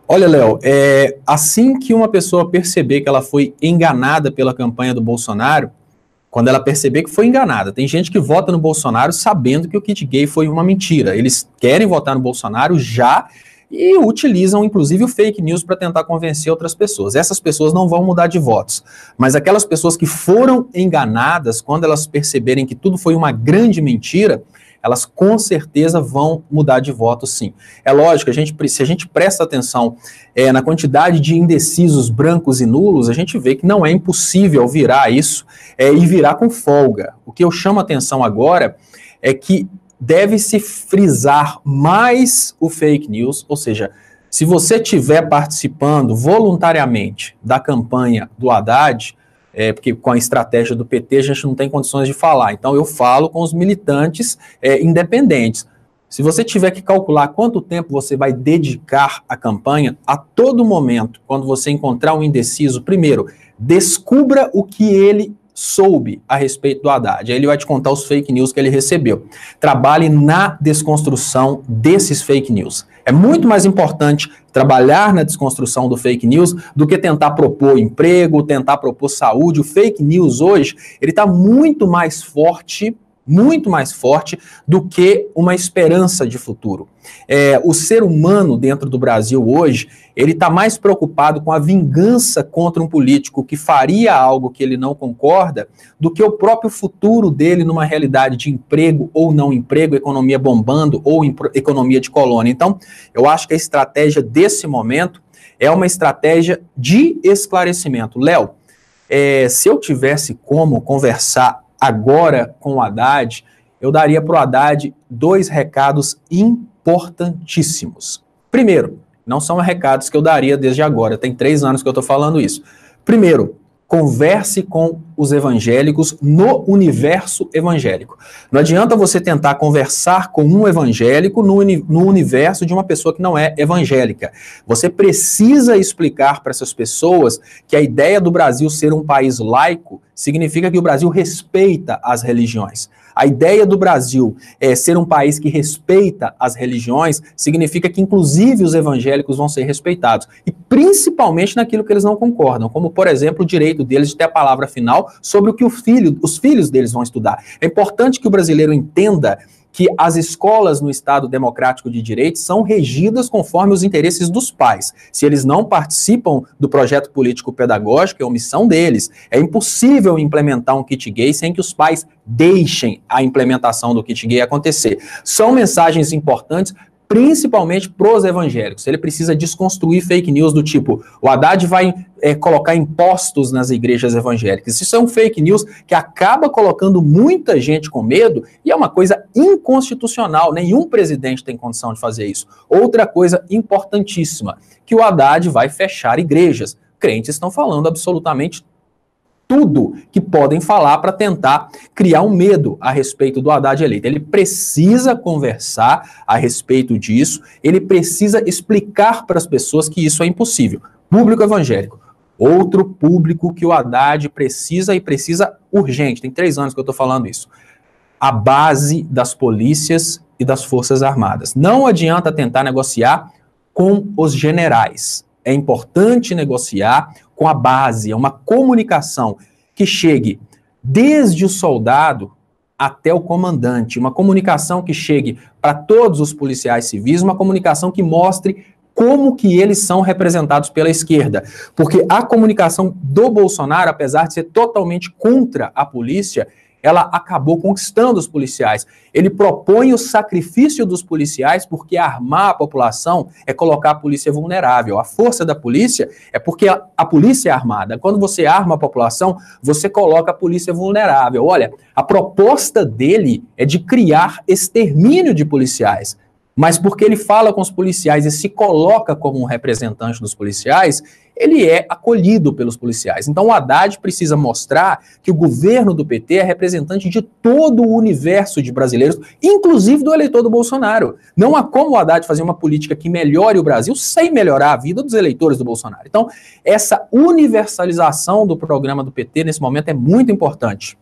Olha, Léo, assim que uma pessoa perceber que ela foi enganada pela campanha do Bolsonaro, quando ela perceber que foi enganada, tem gente que vota no Bolsonaro sabendo que o kit gay foi uma mentira. Eles querem votar no Bolsonaro já e utilizam, inclusive, o fake news para tentar convencer outras pessoas. Essas pessoas não vão mudar de votos. Mas aquelas pessoas que foram enganadas, quando elas perceberem que tudo foi uma grande mentira, elas com certeza vão mudar de voto, sim. É lógico, se a gente presta atenção na quantidade de indecisos brancos e nulos, a gente vê que não é impossível virar isso e virar com folga. O que eu chamo a atenção agora é que deve-se frisar mais o fake news, ou seja, se você estiver participando voluntariamente da campanha do Haddad, porque com a estratégia do PT a gente não tem condições de falar, então eu falo com os militantes independentes. Se você tiver que calcular quanto tempo você vai dedicar à campanha, a todo momento, quando você encontrar um indeciso, primeiro, descubra o que ele soube a respeito do Haddad. Aí ele vai te contar os fake news que ele recebeu. Trabalhe na desconstrução desses fake news. É muito mais importante trabalhar na desconstrução do fake news do que tentar propor emprego, tentar propor saúde. O fake news hoje, ele está muito mais forte do que uma esperança de futuro. O ser humano dentro do Brasil hoje, ele está mais preocupado com a vingança contra um político que faria algo que ele não concorda, do que o próprio futuro dele numa realidade de emprego ou não emprego, economia bombando ou economia de colônia. Então, eu acho que a estratégia desse momento é uma estratégia de esclarecimento. Léo, se eu tivesse como conversar agora com o Haddad, eu daria para o Haddad 2 recados importantíssimos. Primeiro, não são recados que eu daria desde agora, tem 3 anos que eu estou falando isso. Primeiro, converse com os evangélicos no universo evangélico. Não adianta você tentar conversar com um evangélico no universo de uma pessoa que não é evangélica. Você precisa explicar para essas pessoas que a ideia do Brasil ser um país laico significa que o Brasil respeita as religiões. A ideia do Brasil ser um país que respeita as religiões significa que, inclusive, os evangélicos vão ser respeitados. E principalmente naquilo que eles não concordam, como, por exemplo, o direito deles de ter a palavra final sobre o que os filhos deles vão estudar. É importante que o brasileiro entenda que as escolas no Estado Democrático de Direito são regidas conforme os interesses dos pais. Se eles não participam do projeto político-pedagógico, é omissão deles. É impossível implementar um kit gay sem que os pais deixem a implementação do kit gay acontecer. São mensagens importantes, principalmente para os evangélicos. Ele precisa desconstruir fake news do tipo, o Haddad vai colocar impostos nas igrejas evangélicas. Isso é um fake news que acaba colocando muita gente com medo e é uma coisa inconstitucional. Nenhum presidente tem condição de fazer isso. Outra coisa importantíssima, que o Haddad vai fechar igrejas. Crentes estão falando absolutamente tudo que podem falar para tentar criar um medo a respeito do Haddad eleito. Ele precisa conversar a respeito disso, ele precisa explicar para as pessoas que isso é impossível. Público evangélico. Outro público que o Haddad precisa urgente, tem 3 anos que eu estou falando isso. A base das polícias e das Forças Armadas. Não adianta tentar negociar com os generais. É importante negociar com a base, é uma comunicação que chegue desde o soldado até o comandante, uma comunicação que chegue para todos os policiais civis, uma comunicação que mostre como que eles são representados pela esquerda. Porque a comunicação do Bolsonaro, apesar de ser totalmente contra a polícia, ela acabou conquistando os policiais. Ele propõe o sacrifício dos policiais porque armar a população é colocar a polícia vulnerável. A força da polícia é porque a polícia é armada. Quando você arma a população, você coloca a polícia vulnerável. Olha, a proposta dele é de criar extermínio de policiais. Mas porque ele fala com os policiais e se coloca como um representante dos policiais, ele é acolhido pelos policiais. Então o Haddad precisa mostrar que o governo do PT é representante de todo o universo de brasileiros, inclusive do eleitor do Bolsonaro. Não há como o Haddad fazer uma política que melhore o Brasil sem melhorar a vida dos eleitores do Bolsonaro. Então essa universalização do programa do PT nesse momento é muito importante.